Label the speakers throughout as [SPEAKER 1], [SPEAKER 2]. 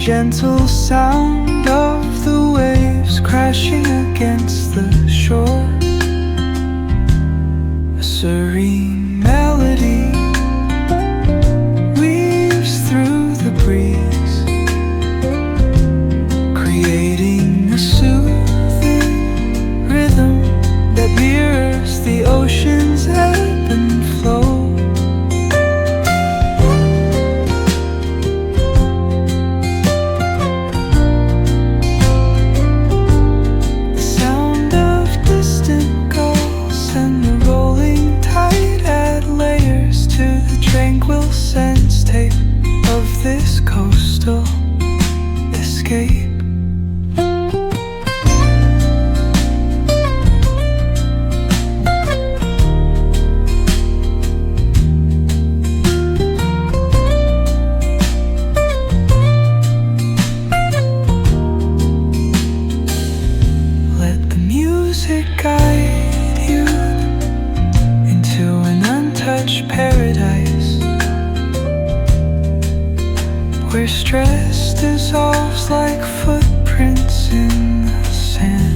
[SPEAKER 1] gentle sound of the waves crashing against the shore. A serene melody weaves through the breeze, creating a soothing rhythm that mirrors the ocean's ebb and flow. Tranquil sense tape of this coastal escape. Let the music guide you into an untouched paradise, where stress dissolves like footprints in the sand.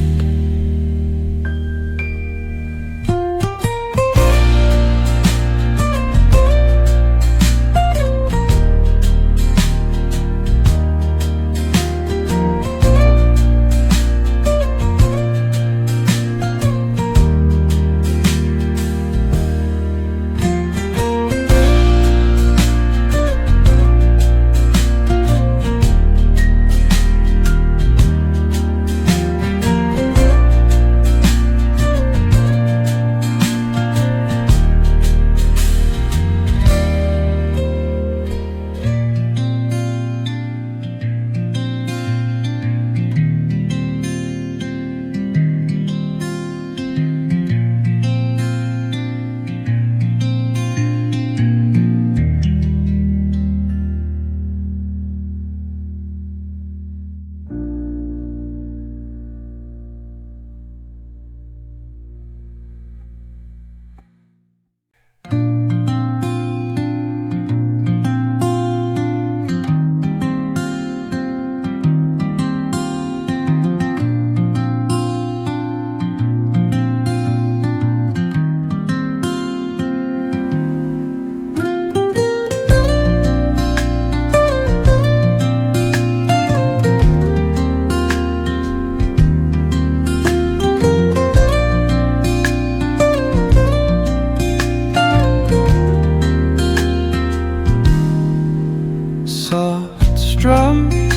[SPEAKER 1] Soft strums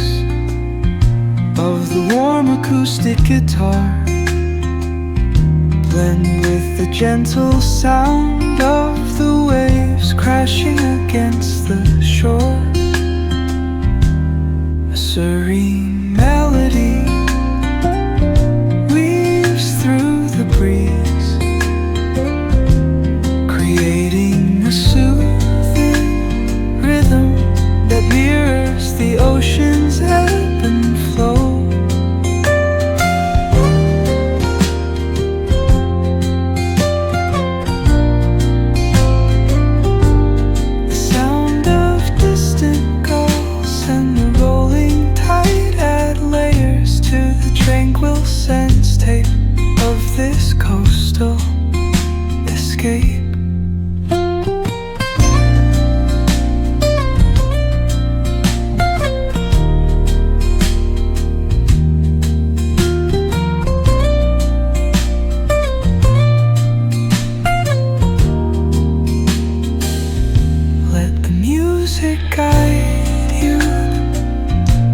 [SPEAKER 1] of the warm acoustic guitar blend with the gentle sound of the waves crashing against the shore. A serene melody weaves through the breeze, creating a soothing rhythm that mirrors the ocean's ebb and flow. The sound of distant gulls and the rolling tide add layers to the tranquil sense tape of this coastal escape. Guide you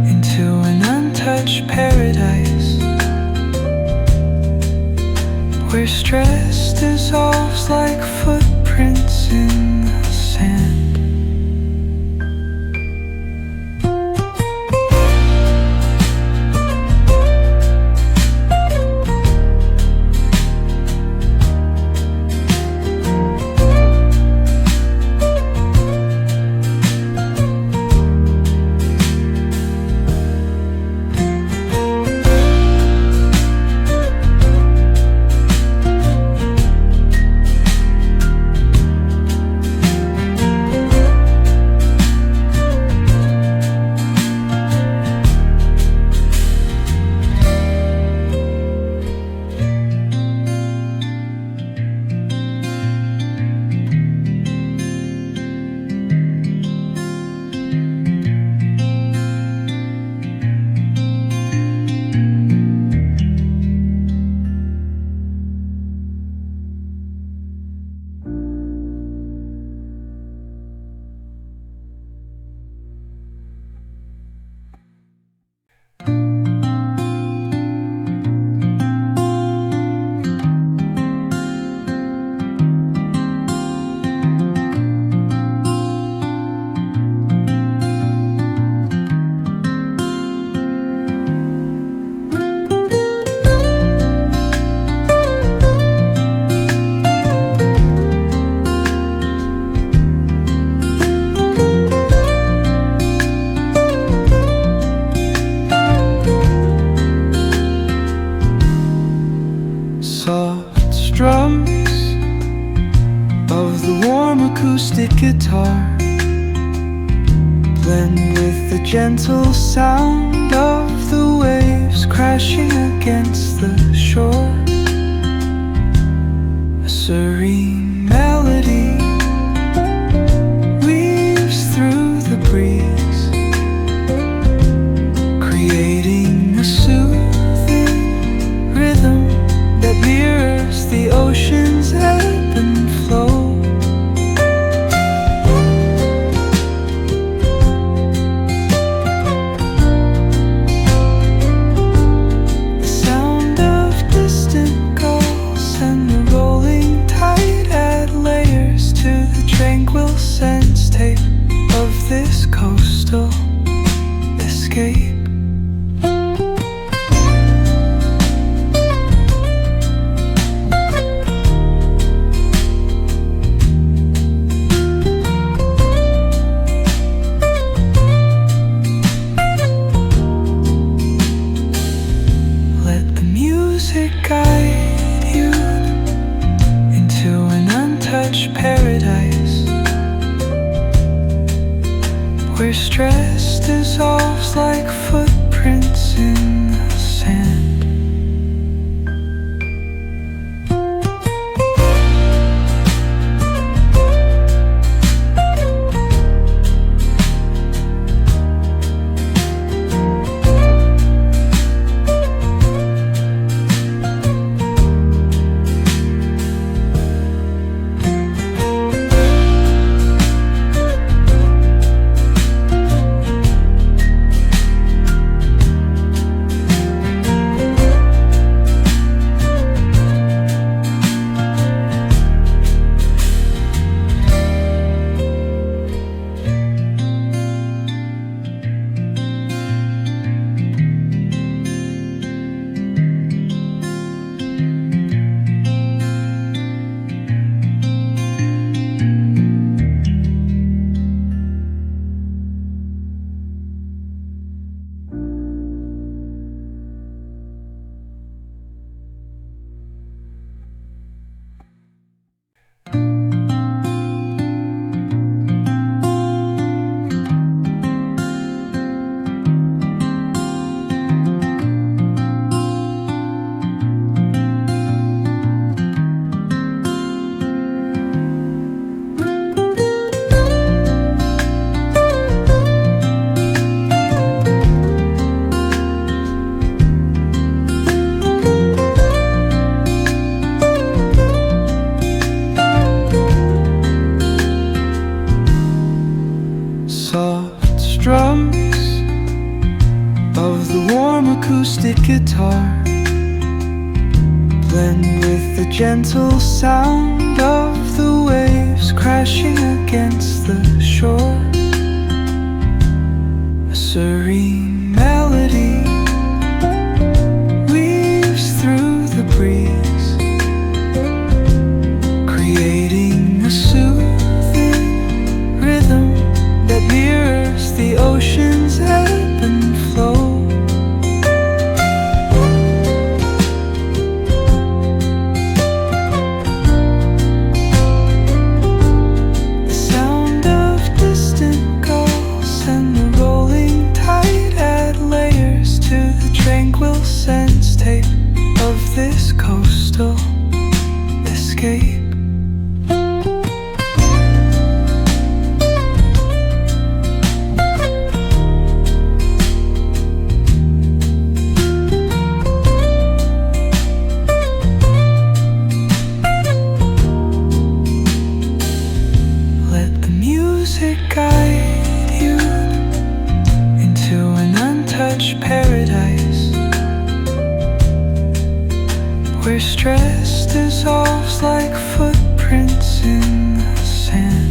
[SPEAKER 1] into an untouched paradise, where stress dissolves like footprints in the sand. gentle sound of the waves crashing against the shore. A serene melody weaves through the breeze, creating a soothing rhythm that mirrors the ocean's ebb and flow. Tranquil sense tape of this coastal escape. Let the music guide you into an untouched paradise, where stress dissolves like footprints in the sand. Soft strums of the warm acoustic guitar blend with the gentle sound of the waves crashing against the shore. A serene melody weaves through the breeze, creating a soothing rhythm that mirrors the ocean's ebb and flow. The sound of distant gulls and the rolling tide add layers to the tranquil sense tape of this coastal escape. Guide you into an untouched paradise, where stress dissolves like footprints in the sand.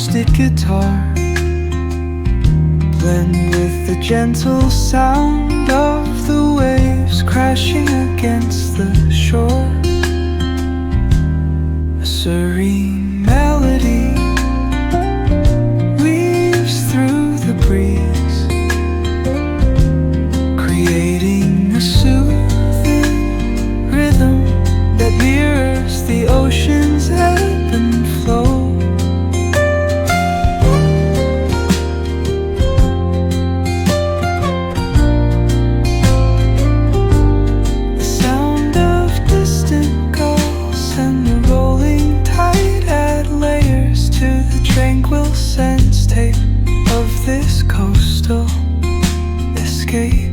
[SPEAKER 1] acoustic guitar, blend with the gentle sound of the waves crashing against the shore. A serene melody weaves through the breeze, creating a soothing rhythm that mirrors the ocean's ebb and flow. The sound of distant gulls and the rolling tide add layers to the tranquil sense tape of this coastal escape.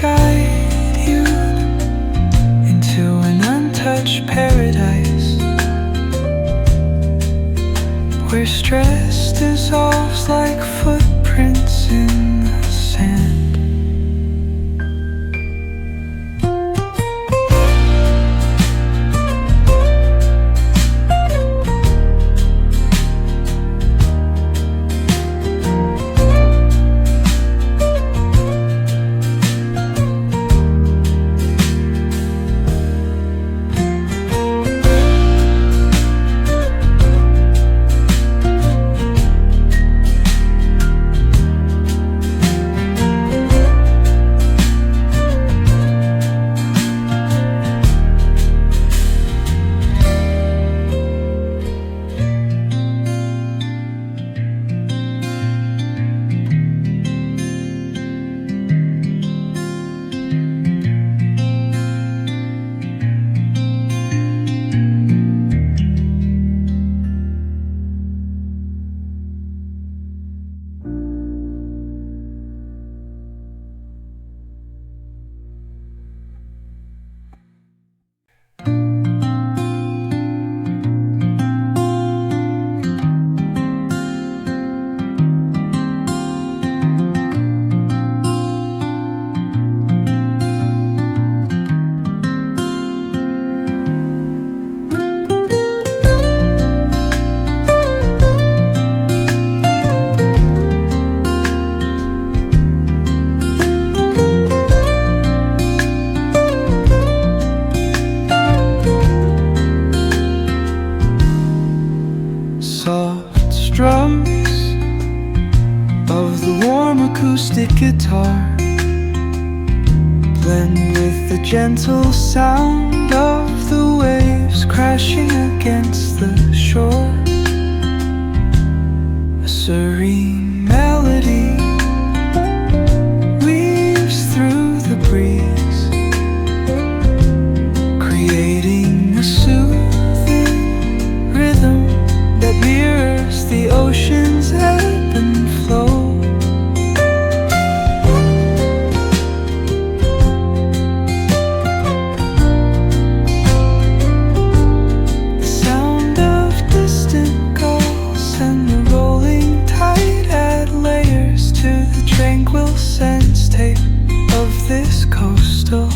[SPEAKER 1] Guide you into an untouched paradise, where stress dissolves like footprints in the sand. Soft strums of the warm acoustic guitar blend with the gentle sound of the waves crashing against the shore. A serene melody weaves through the breeze, creating a soothing rhythm that mirrors the ocean's ebb and flow. The sound of distant gulls and the rolling tide add layers to the tranquil sense tape of this coastal